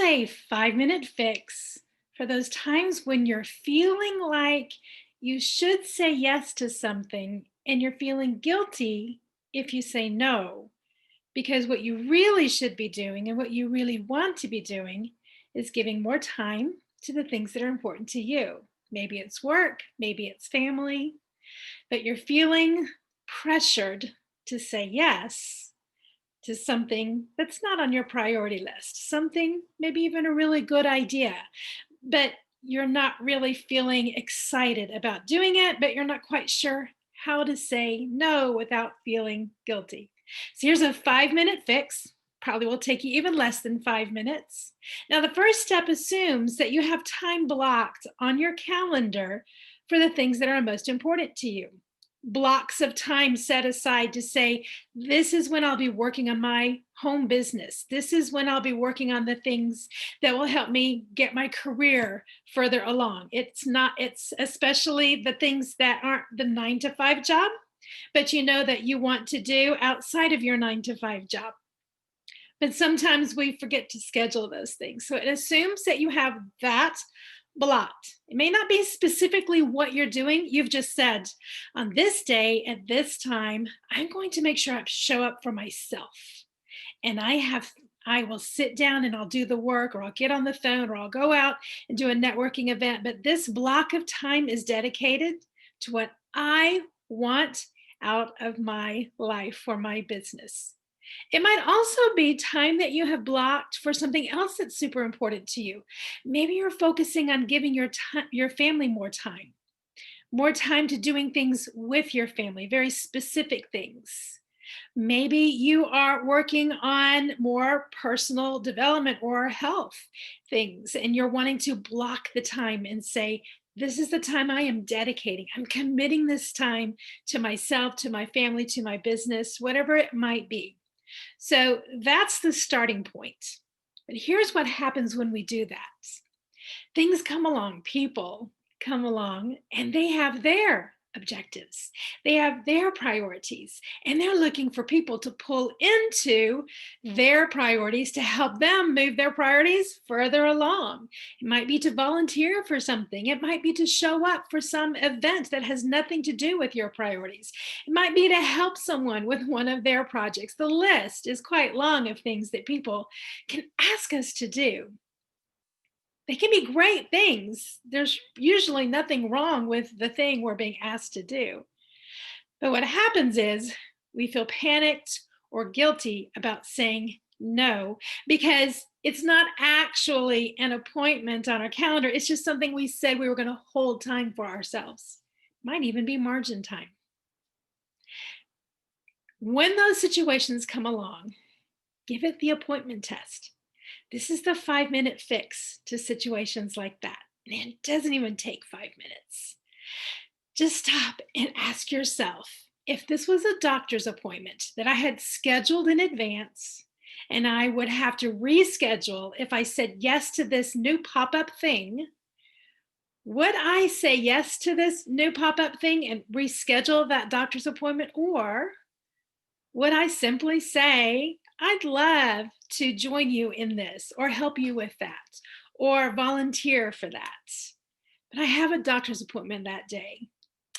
a 5-minute fix for those times when you're feeling like you should say yes to something and you're feeling guilty if you say no. Because what you really should be doing and what you really want to be doing is giving more time to the things that are important to you. Maybe it's work, maybe it's family, but you're feeling pressured to say yes to something that's not on your priority list, something maybe even a really good idea, but you're not really feeling excited about doing it, but you're not quite sure how to say no without feeling guilty. So here's a 5-minute fix. Probably will take you even less than 5 minutes. Now, the first step assumes that you have time blocked on your calendar for the things that are most important to you. Blocks of time set aside to say, this is when I'll be working on my home business. This is when I'll be working on the things that will help me get my career further along. It's especially the things that aren't the 9 to 5 job, but you know that you want to do outside of your 9 to 5 job. But sometimes we forget to schedule those things. So it assumes that you have that blocked. It may not be specifically what you're doing. You've just said, on this day at this time, I'm going to make sure I show up for myself. And I will sit down and I'll do the work, or I'll get on the phone, or I'll go out and do a networking event. But this block of time is dedicated to what I want out of my life for my business. It might also be time that you have blocked for something else that's super important to you. Maybe you're focusing on giving your family more time to doing things with your family, very specific things. Maybe you are working on more personal development or health things, and you're wanting to block the time and say, this is the time I am dedicating. I'm committing this time to myself, to my family, to my business, whatever it might be. So that's the starting point. But here's what happens when we do that: things come along, people come along, and they have their objectives, they have their priorities, and they're looking for people to pull into their priorities to help them move their priorities further along. It might be to volunteer for something, it might be to show up for some event that has nothing to do with your priorities, it might be to help someone with one of their projects. The list is quite long of things that people can ask us to do. They can be great things. There's usually nothing wrong with the thing we're being asked to do. But what happens is we feel panicked or guilty about saying no because it's not actually an appointment on our calendar. It's just something we said we were going to hold time for ourselves. Might even be margin time. When those situations come along, give it the appointment test. This is the 5-minute fix to situations like that. And it doesn't even take 5 minutes. Just stop and ask yourself, if this was a doctor's appointment that I had scheduled in advance and I would have to reschedule if I said yes to this new pop up thing, would I say yes to this new pop up thing and reschedule that doctor's appointment? Or would I simply say, I'd love to join you in this, or help you with that, or volunteer for that? But I have a doctor's appointment that day,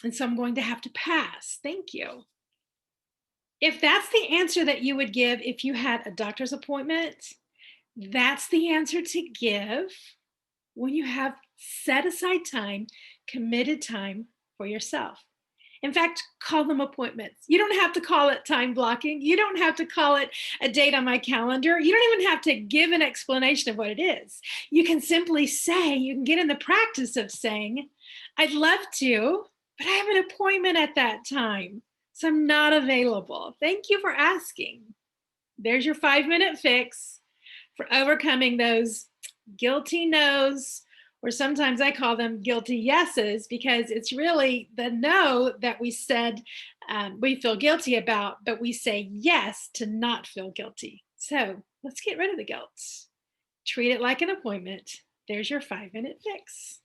and so I'm going to have to pass. Thank you. If that's the answer that you would give if you had a doctor's appointment, that's the answer to give when you have set aside time, committed time for yourself. In fact, call them appointments. You don't have to call it time blocking. You don't have to call it a date on my calendar. You don't even have to give an explanation of what it is. You can simply say, you can get in the practice of saying, I'd love to, but I have an appointment at that time, so I'm not available. Thank you for asking. There's your 5-minute fix for overcoming those guilty no's, or sometimes I call them guilty yeses, because it's really the no that we said we feel guilty about, but we say yes to not feel guilty. So let's get rid of the guilt. Treat it like an appointment. There's your 5-minute fix.